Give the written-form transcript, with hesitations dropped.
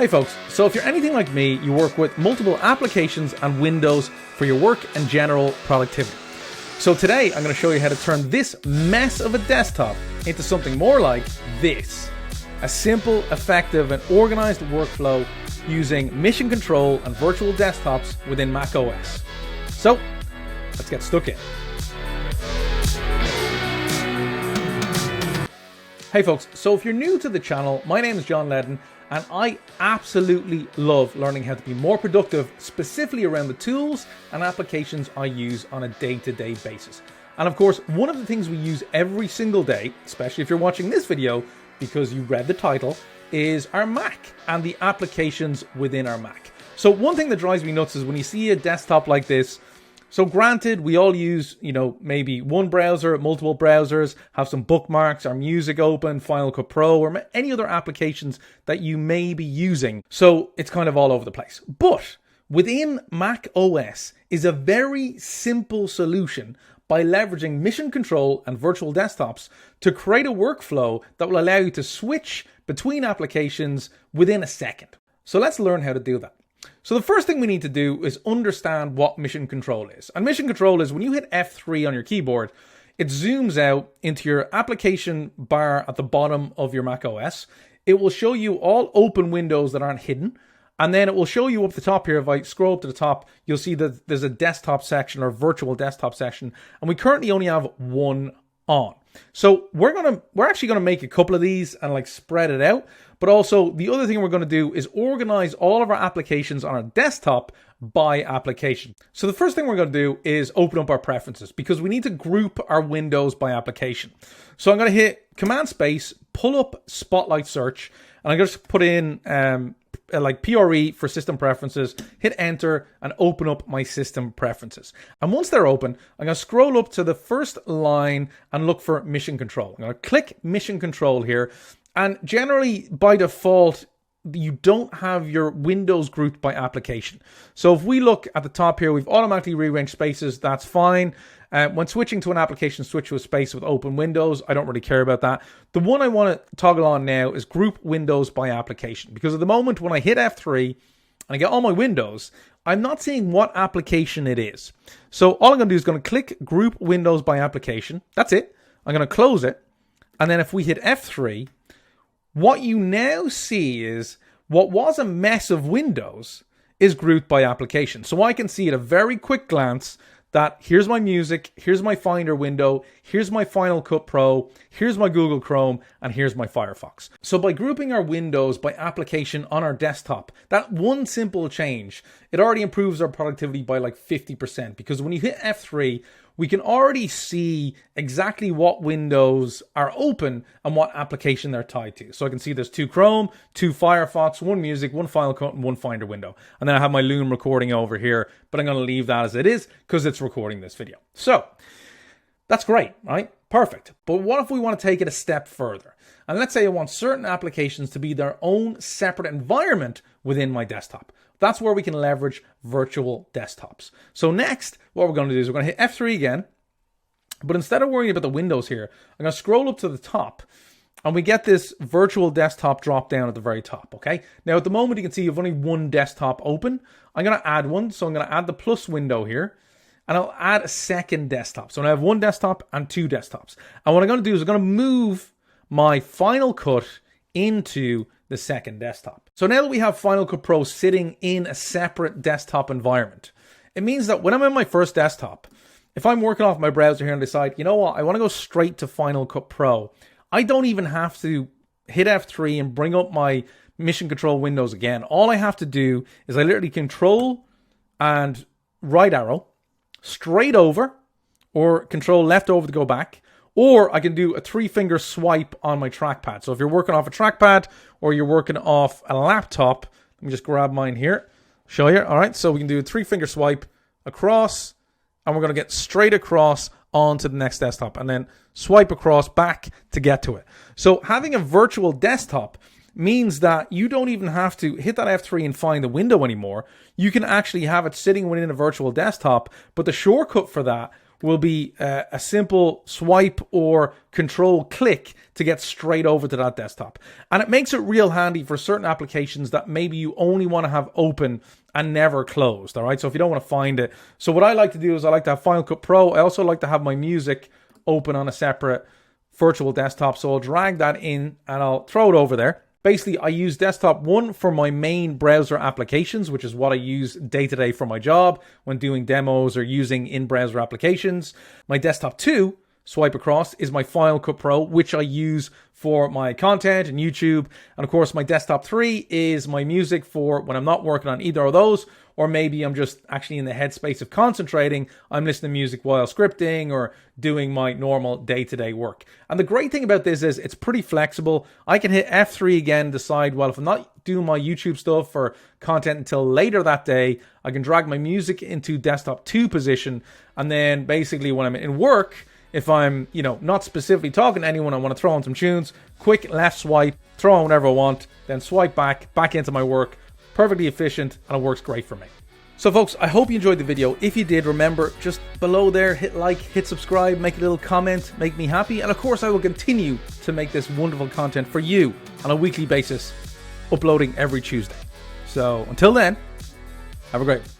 Hey folks, so if you're anything like me, you work with multiple applications and windows for your work and general productivity. So today I'm going to show you how to turn this mess of a desktop into something more like this. A simple, effective and organized workflow using mission control and virtual desktops within Mac OS. So let's get stuck in. Hey folks, so if you're new to the channel, my name is John Ledden and I absolutely love learning how to be more productive, specifically around the tools and applications I use on a day-to-day basis. And of course, one of the things we use every single day, especially if you're watching this video because you read the title, is our Mac and the applications within our Mac. So one thing that drives me nuts is when you see a desktop like this. So granted, we all use, maybe one browser, multiple browsers, have some bookmarks, our music open, Final Cut Pro, or any other applications that you may be using. So it's kind of all over the place. But within Mac OS is a very simple solution by leveraging mission control and virtual desktops to create a workflow that will allow you to switch between applications within a second. So let's learn how to do that. So the first thing we need to do is understand what mission control is. And mission control is when you hit F3 on your keyboard, it zooms out into your application bar at the bottom of your Mac OS. It will show you all open windows that aren't hidden. And then it will show you up the top here. If I scroll up to the top, you'll see that there's a desktop section or virtual desktop section. And we currently only have one on. So we're actually going to make a couple of these and spread it out. But also the other thing we're going to do is organize all of our applications on our desktop by application. So the first thing we're going to do is open up our preferences because we need to group our windows by application. So I'm going to hit Command Space, pull up Spotlight Search, and I'm going to put in PRE for system preferences, hit enter and open up my system preferences. And once they're open, I'm going to scroll up to the first line and look for mission control. I'm going to click mission control here. And generally by default, you don't have your windows grouped by application. So if we look at the top here, we've automatically rearranged spaces. That's fine. When switching to an application, switch to a space with open windows. I don't really care about that. The one I want to toggle on now is group windows by application. Because at the moment when I hit F3 and I get all my windows, I'm not seeing what application it is. So all I'm going to do is going to click group windows by application. That's it. I'm going to close it. And then if we hit F3, what you now see is what was a mess of windows is grouped by application. So I can see at a very quick glance that here's my music, here's my Finder window, here's my Final Cut Pro, here's my Google Chrome, and here's my Firefox. So by grouping our windows by application on our desktop, that one simple change, it already improves our productivity by 50% because when you hit F3, we can already see exactly what windows are open and what application they're tied to. So I can see there's 2 Chrome, 2 Firefox, 1 Music, 1 Final Cut, and 1 Finder window. And then I have my Loom recording over here, but I'm going to leave that as it is because it's recording this video. So that's great, right? Perfect. But what if we want to take it a step further? And let's say I want certain applications to be their own separate environment within my desktop. That's where we can leverage virtual desktops. So next, what we're going to do is we're going to hit F3 again. But instead of worrying about the windows here, I'm going to scroll up to the top and we get this virtual desktop drop down at the very top, okay? Now at the moment you can see you have only one desktop open. I'm going to add one. So I'm going to add the plus window here and I'll add a second desktop. So I have one desktop and 2 desktops. And what I'm going to do is I'm going to move my Final Cut into the second desktop. So now that we have Final Cut Pro sitting in a separate desktop environment, it means that when I'm in my first desktop, if I'm working off my browser here and decide, you know what, I want to go straight to Final Cut Pro, I don't even have to hit F3 and bring up my mission control windows again. All I have to do is I literally control and right arrow straight over or control left over to go back. Or I can do a 3-finger swipe on my trackpad. So if you're working off a trackpad or you're working off a laptop, let me just grab mine here, show you. All right, so we can do a 3-finger swipe across, and we're going to get straight across onto the next desktop, and then swipe across back to get to it. So having a virtual desktop means that you don't even have to hit that F3 and find the window anymore. You can actually have it sitting within a virtual desktop, but the shortcut for that will be a simple swipe or control click to get straight over to that desktop. And it makes it real handy for certain applications that maybe you only want to have open and never closed, all right? So if you don't want to find it. So what I like to do is I like to have Final Cut Pro. I also like to have my music open on a separate virtual desktop. So I'll drag that in and I'll throw it over there. Basically, I use desktop 1 for my main browser applications, which is what I use day to day for my job when doing demos or using in-browser applications. My desktop 2, swipe across, is my Final Cut Pro, which I use for my content and YouTube. And of course, my desktop 3 is my music for when I'm not working on either of those, or maybe I'm just actually in the headspace of concentrating. I'm listening to music while scripting or doing my normal day-to-day work. And the great thing about this is it's pretty flexible. I can hit F3 again, decide, well, if I'm not doing my YouTube stuff or content until later that day, I can drag my music into desktop 2 position. And then basically when I'm in work, if I'm, not specifically talking to anyone, I want to throw on some tunes, quick left swipe, throw on whatever I want, then swipe back into my work. Perfectly efficient, and it works great for me. So folks, I hope you enjoyed the video. If you did, remember, just below there, hit like, hit subscribe, make a little comment, make me happy. And of course, I will continue to make this wonderful content for you on a weekly basis, uploading every Tuesday. So until then, have a great one.